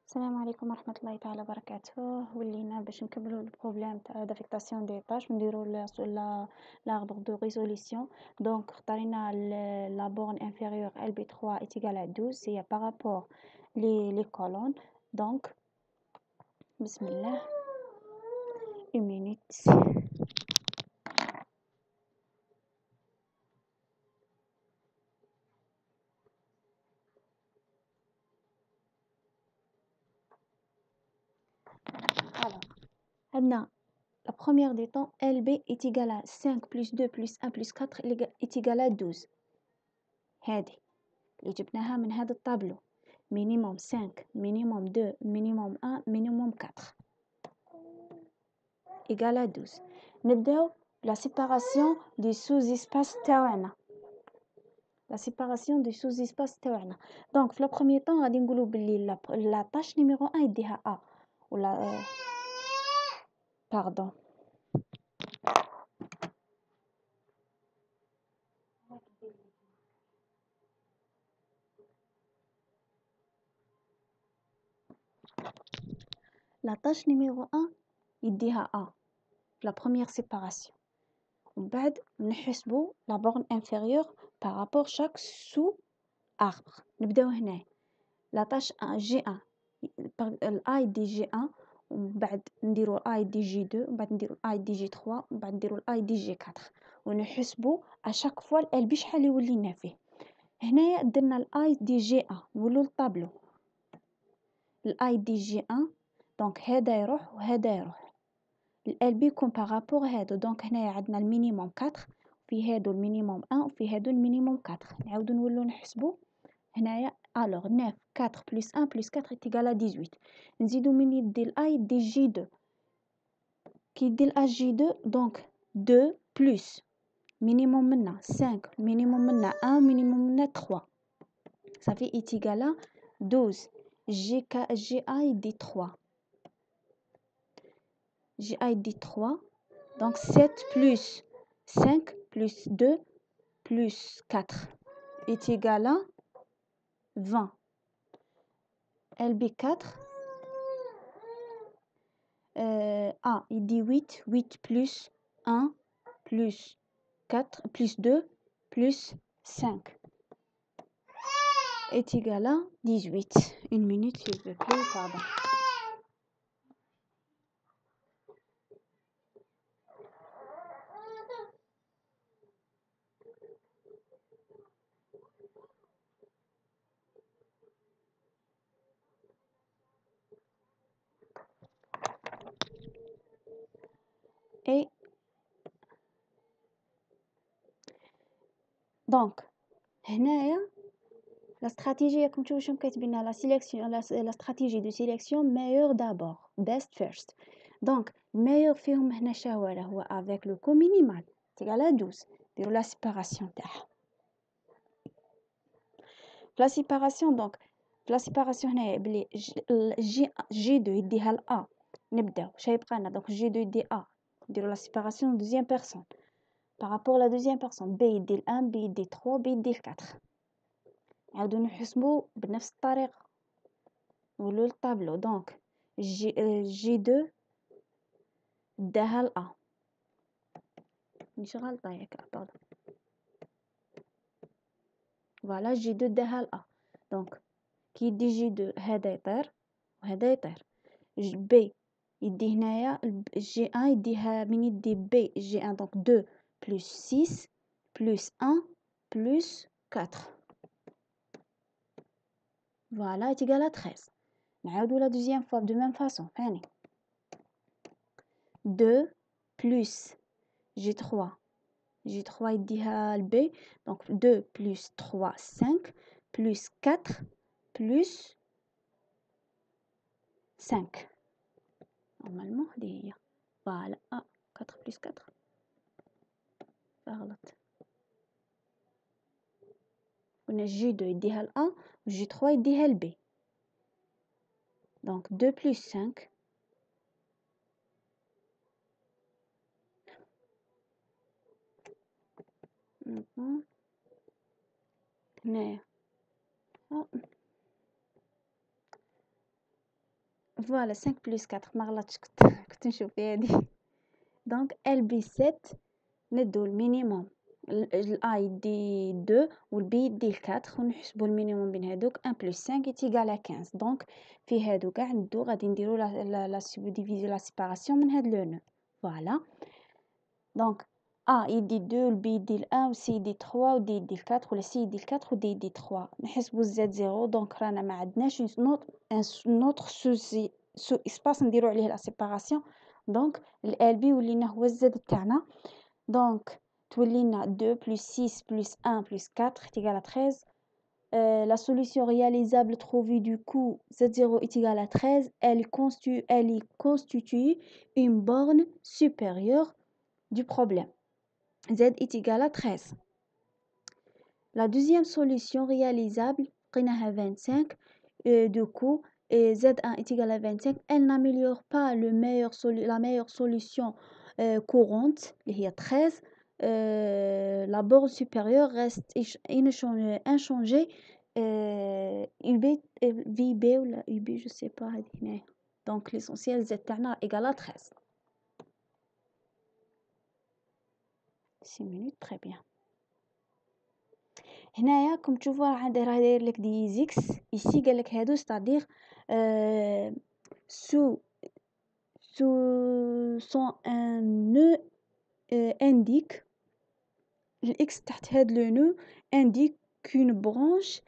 السلام عليكم ورحمة الله تعالى وبركاته. ولينا باش نكملوا البروبليم تاع دافيكتاسيون دي طاش نديروا l'arbre de résolution. Donc اختارينا la borne inférieure LB3 est égale à 12, c'est par rapport les colonnes. Donc bismillah, une minute. Alors عندنا la première des temps, LB est égale à 5 plus 2 plus 1 plus 4 est égale à 12. هذه اللي جبناها من هذا الطابلو. minimum 5, minimum 2, minimum 1, minimum 4 égale à 12. نبداو la séparation du sous-espace تاعنا. La séparation du sous-espace تاعنا. Donc في le premier temps غادي نقولوا باللي la tâche numéro 1 يديها A ولا pardon. La tâche numéro 1 يديها A la première séparation. ومن بعد نحسبوا la borne inférieure par rapport chaque sous-arbre. نبداو هنا la tâche G1 A يدي G1 ومن بعد نديرو A يدي G2 ومن بعد نديرو A يدي G3 ومن بعد نديرو A يدي G4 ونحسبوا اشاك فوا ال بشحال يولينا فيه. هنايا درنا ال A يدي G1 نولو الطابلو ال A يدي G1 دونك هذا يروح وهذا يروح ال بي يكون بارابور هادو. دونك هنايا عندنا المينيموم 4 في هادو المينيموم 1 وفي هادو المينيموم 4. نعاودو نولو نحسبو هنايا alors 9 4 plus 1 plus 4 est égal à 18. نزيدو من يدي ال A يدي J2 كي يدي ال A J2 donc 2 plus minimum منا 5 minimum منا 1 minimum منا 3 ça fait est égal à 12. GA يدي 3 GA يدي 3 donc 7 plus 5 plus 2 plus 4 est égal à 20. LB4 A il dit 8 plus 1 plus 4 plus 2 plus 5 est égal à 18. Une minute s'il vous plaît, pardon. Et donc هنايا la stratégie comme tu vois كاتبينها la sélection la stratégie de sélection meilleur d'abord best first. donc meilleur فيهم هنا شاوره هو avec le coût minimal égal à 12. ديروا la séparation تاعها la séparation donc la séparation هنايا بلي G2 يديها ل A نبداو شي يبقى لنا donc G2 يدي A نديرو la séparation deuxième personne par rapport à la deuxième personne B يدي ل 1 B يدي 3 B يدي ل 4 نعاودو نحسبو بنفس الطريقة نولو للطابلو دونك G2 داها ل A مش غلطة ياك باردون فوالا G2 داها ل A دونك كي يدي G2 هذا يطير وهذا يطير B يدي هنايا G1 يديها من يدي B G1 دونك 2 plus 6 plus 1 plus 4 voilà est égal à 13. نعاودو la deuxième fois de même façon ثاني 2 plus G3 يديها ل B donc 2 plus 3 5 plus 4 plus 5 normalement هذه هي voilà 4 plus 4 غلط قلنا G2 يديها ل A و G3 يديها ل B donc 2 plus 5 هنايا فوالا 5 بلس 4 ما غلطتش كنت نشوف في هذه. دونك ال بي 7 ندو المينيموم، الA يدي 2 والبي يدي 4 ونحسبوا المينيموم بين هادوك 1 بلس 5 يتيغال 15. دونك في هادو كاع ندو غادي نديرو لا سبديفيزيون لا سيباراسيون من هاد لو نو. فوالا دونك A يدي 2 والبي يدي 1 والسي يدي 3 ودي يدي 4 ولا سي يدي 4 ودي يدي 3. نحسبوا زد 0. دونك رانا ما عندناش نوتر سوسي سو اسباس نديرو عليه لا سيباراسيون. دونك ال بي ولينا هو الزد تاعنا. دونك تولينا 2 plus 6 plus 1 plus 4 est égal à 13. La solution réalisable trouvée du coup Z0 est égal à 13. Elle constitue une borne supérieure du problème. Z est égal à 13. La deuxième solution réalisable, قلناها 25, du coup Z1 est égal à 25. Elle n'améliore pas la meilleure solution courante, qui est 13. La borne supérieure reste inchangée. VB ou la UB, je sais pas. Donc l'essentiel Z est égal à 13. 6 minutes, très bien. هنايا كم تشوفوا راه داير لك دي زيكس ici قال لك هادو c'est-à-dire sous son un nœud indique l'ex تحت هاد le nœud indique qu'une branche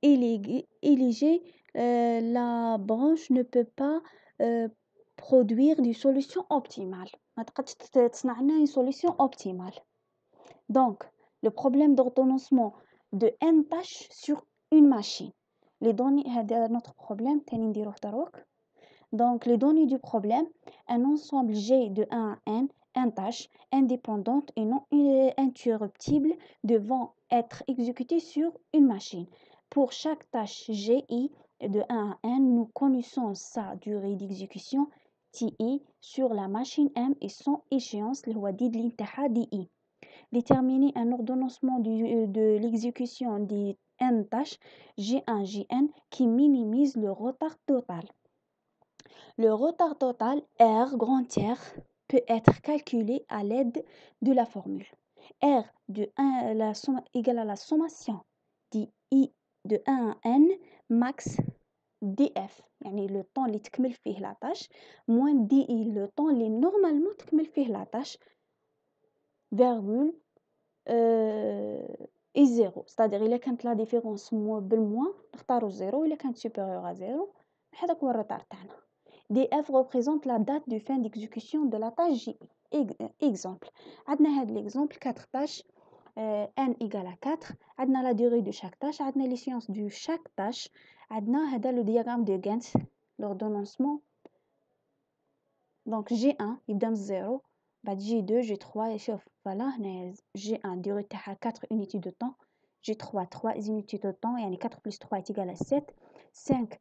éligée la branche ne peut pas produire une solution optimale. ما تقدش تصنع لنا une solution optimale. Donc le problème d'ordonnancement de n tâches sur une machine. Les données, c'est notre problème. Donc, les données du problème, un ensemble G de 1 à n tâches indépendantes et non interruptibles devant être exécutées sur une machine. Pour chaque tâche GI de 1 à n, nous connaissons sa durée d'exécution TI sur la machine M et son échéance, le wadi de l'intaha DI. Déterminer un ordonnancement de l'exécution des n tâches G1, Gn qui minimise le retard total. Le retard total R grand R peut être calculé à l'aide de la formule R de 1 égale à la sommation dI de 1 à n max df يعني le temps اللي تكمل فيه la tâche moins di le temps اللي normalement تكمل فيه la tâche virgule et 0. C'est-à-dire إلا كانت la différence بالmoin نختارو 0 إلا كانت supérieure à 0 هذاك هو الريتار تاعنا. df représente la date de fin d'exécution de la tâche J. Exemple عندنا هذا l'exemple 4 tâches n égale à 4. عندنا la durée de chaque tâche, عندنا l'échéance de chaque tâche, عندنا هذا le diagramme de Gantt l'ordonnancement. Donc G1 يبدا من 0 بعد G2 G3 شوف فوالا هنا G1 durée تاعها 4 unités de temps, G3 3 unités de temps يعني 4 plus 3 est égal à 7, 5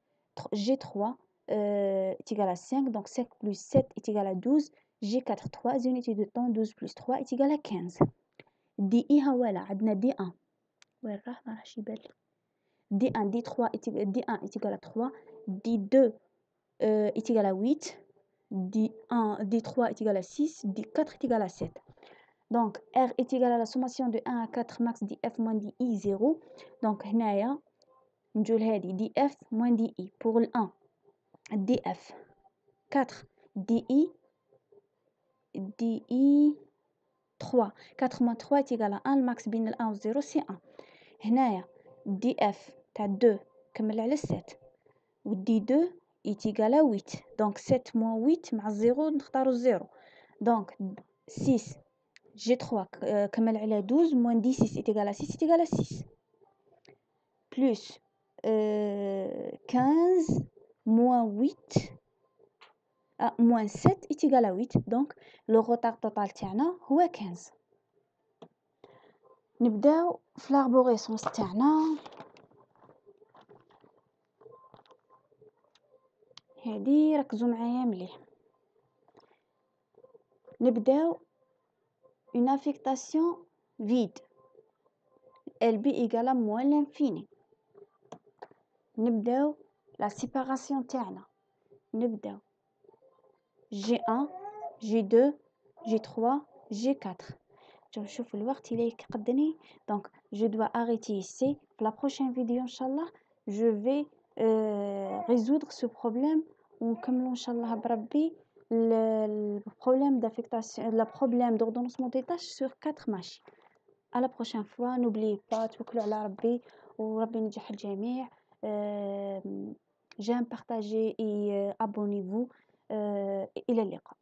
G3 est égal à 5 donc 5 plus 7 est égal à 12, G4 3 unités de temps, 12 plus 3 est égal à 15. دي ها ولا عندنا دي 1 وين راه ما راهش يبان دي 1 دي 3 دي 1 est égal à 3 دي 2 est égal à 8 دي 1 دي 3 est égal à 6 دي 4 est égal à 7. Donc R est égal à la sommation de 1 à 4 max دي F moins دي I 0. Donc هنايا نجول هادي دي F moins دي I pour le 1 دي F 4 دي I دي I 3 4 moins 3 est égal à 1 le max بين ال 1 و 0 c'est 1. هنايا دي F تاع 2 كمل على 7 و دي 2 est égal à 8 donc 7 moins 8 مع 0 نختارو 0 donc 6 G3 كمل على 12 moins 16 est égal à 6 est égal à 6 plus 15 moins 8 moins 7 est égal à 8 donc le retard total تاعنا هو 15. نبداو في l'arborescence تاعنا هادي ركزوا معايا مليح. نبداو une affectation vide LB égale à moins l'infini. نبداو la séparation تاعنا نبداو G1 G2 G3 G4. شوف الوقت إلى يقدني. Donc je dois arrêter ici. Pour la prochaine vidéo Inch'Allah je vais résoudre ce problème ونكملوا Inch'Allah بربي le problème d'affectation, le problème d'ordonnancement des tâches sur 4 machines. À la prochaine fois. N'oubliez pas توكلوا على ربي وربي ينجح الجميع. J'aime partager et abonnez-vous. إلى اللقاء.